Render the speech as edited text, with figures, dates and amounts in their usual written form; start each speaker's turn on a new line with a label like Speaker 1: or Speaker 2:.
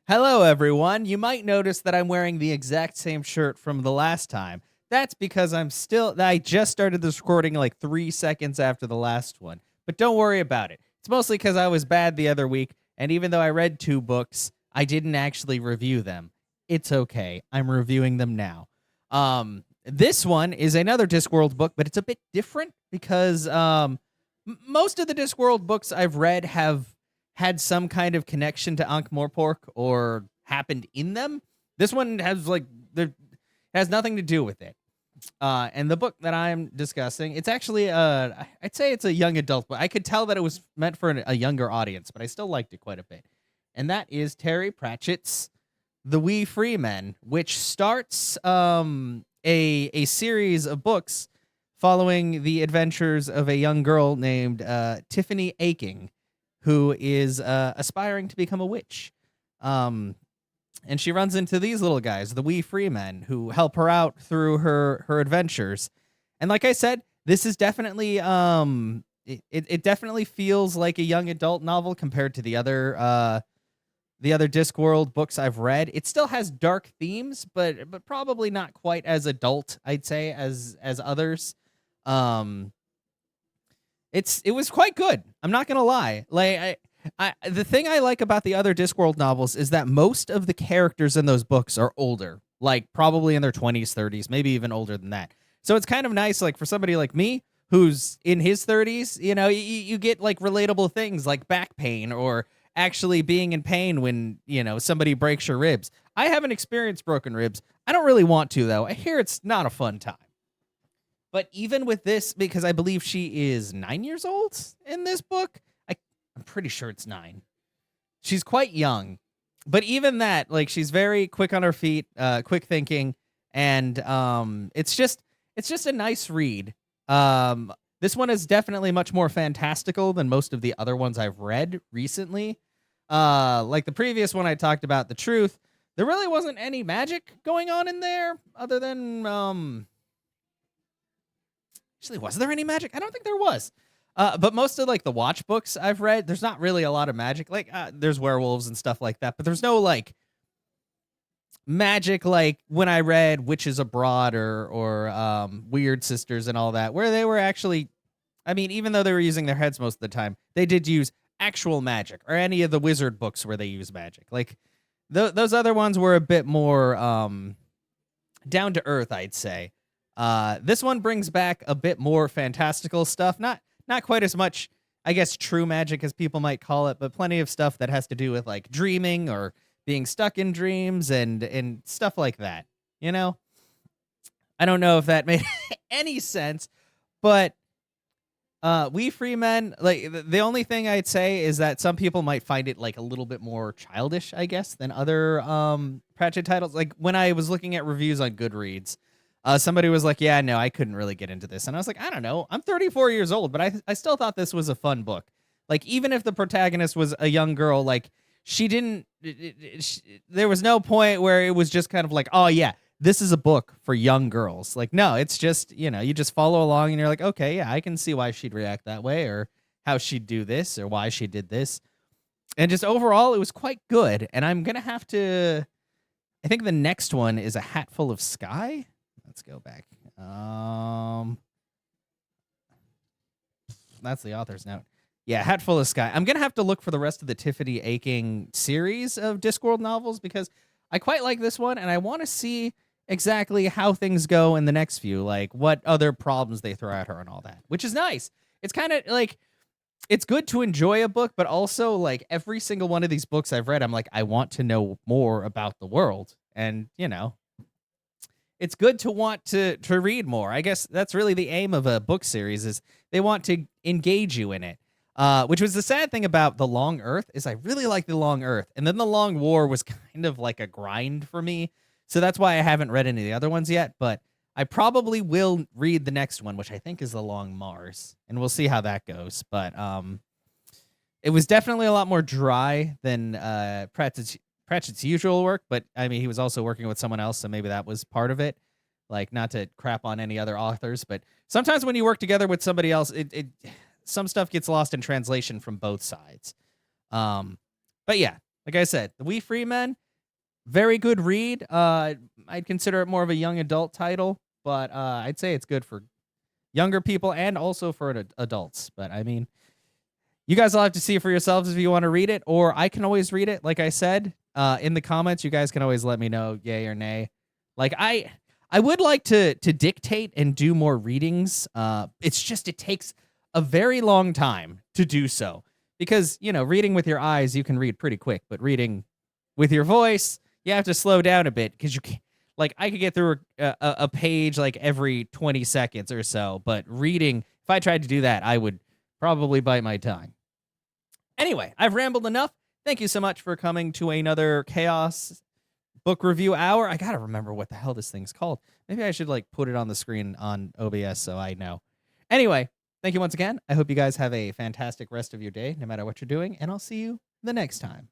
Speaker 1: Hello, everyone. You might notice that I'm wearing the exact same shirt from the last time. That's because I just started this recording like 3 seconds after the last one. But don't worry about it. It's mostly because I was bad the other week, and even though I read 2 books, I didn't actually review them. It's okay. I'm reviewing them now. This one is another Discworld book, but it's a bit different because most of the Discworld books I've read have had some kind of connection to Ankh-Morpork or happened in them. This one has nothing to do with it. And the book that I'm discussing, it's actually I'd say it's a young adult book. I could tell that it was meant for a younger audience, but I still liked it quite a bit. And that is Terry Pratchett's The Wee Free Men, which starts a series of books following the adventures of a young girl named Tiffany Aching, who is aspiring to become a witch. And she runs into these little guys, the Wee Free Men, who help her out through her adventures. And like I said, this is definitely it definitely feels like a young adult novel compared to the other Discworld books I've read. It still has dark themes, but probably not quite as adult, I'd say, as others. It was quite good. I'm not gonna lie. Like the thing I like about the other Discworld novels is that most of the characters in those books are older, like probably in their 20s, 30s, maybe even older than that. So it's kind of nice, like for somebody like me who's in his 30s, you get like relatable things like back pain or actually being in pain when somebody breaks your ribs. I haven't experienced broken ribs. I don't really want to though. I hear it's not a fun time. But even with this, because I believe she is 9 years old in this book, I'm pretty sure it's 9. She's quite young, but even that, like, she's very quick on her feet, quick thinking, and it's just a nice read. This one is definitely much more fantastical than most of the other ones I've read recently. Like the previous one I talked about, The Truth, there really wasn't any magic going on in there other than Actually, was there any magic? I don't think there was. But most of like the Watch books I've read, there's not really a lot of magic. Like there's werewolves and stuff like that, but there's no like magic like when I read Witches Abroad or Weird Sisters and all that, where they were actually, I mean, even though they were using their heads most of the time, they did use actual magic, or any of the wizard books where they use magic. Like those other ones were a bit more down to earth, I'd say. This one brings back a bit more fantastical stuff. Not quite as much, I guess, true magic as people might call it, but plenty of stuff that has to do with like dreaming or being stuck in dreams and stuff like that. I don't know if that made any sense, but We Free Men, like the only thing I'd say is that some people might find it like a little bit more childish, I guess, than other Pratchett titles. Like when I was looking at reviews on Goodreads, somebody was like, yeah, no, I couldn't really get into this. And I was like, I don't know. I'm 34 years old, but I still thought this was a fun book. Like, even if the protagonist was a young girl, like, she didn't, there was no point where it was just kind of like, oh, yeah, this is a book for young girls. Like, no, it's just, you just follow along and you're like, okay, yeah, I can see why she'd react that way or how she'd do this or why she did this. And just overall, it was quite good. And I'm going to have to, I think the next one is A Hatful of Sky. Let's go back. That's the author's note. Yeah, Hatful of Sky. I'm going to have to look for the rest of the Tiffany Aching series of Discworld novels because I quite like this one, and I want to see exactly how things go in the next few, like what other problems they throw at her and all that, which is nice. It's kind of like, it's good to enjoy a book, but also like every single one of these books I've read, I'm like, I want to know more about the world. And, it's good to want to read more. I guess that's really the aim of a book series is they want to engage you in it. Which was the sad thing about The Long Earth is I really like The Long Earth. And then The Long War was kind of like a grind for me. So that's why I haven't read any of the other ones yet. But I probably will read the next one, which I think is The Long Mars. And we'll see how that goes. But it was definitely a lot more dry than Pratchett's usual work, but I mean, he was also working with someone else, so maybe that was part of it. Like, not to crap on any other authors, but sometimes when you work together with somebody else, some stuff gets lost in translation from both sides. But yeah, Like I said, The We Free Men, very good read. I'd consider it more of a young adult title, but I'd say it's good for younger people and also for adults. But I mean, you guys will have to see it for yourselves if you want to read it, or I can always read it. Like I said, in the comments, you guys can always let me know, yay or nay. Like I would like to dictate and do more readings. It's just it takes a very long time to do so because reading with your eyes you can read pretty quick, but reading with your voice you have to slow down a bit because you can't. Like I could get through a page like every 20 seconds or so, but reading, if I tried to do that, I would probably bite my tongue. Anyway, I've rambled enough. Thank you so much for coming to another Chaos Book Review Hour. I gotta remember what the hell this thing's called. Maybe I should like put it on the screen on OBS so I know. Anyway, thank you once again. I hope you guys have a fantastic rest of your day, no matter what you're doing, and I'll see you the next time.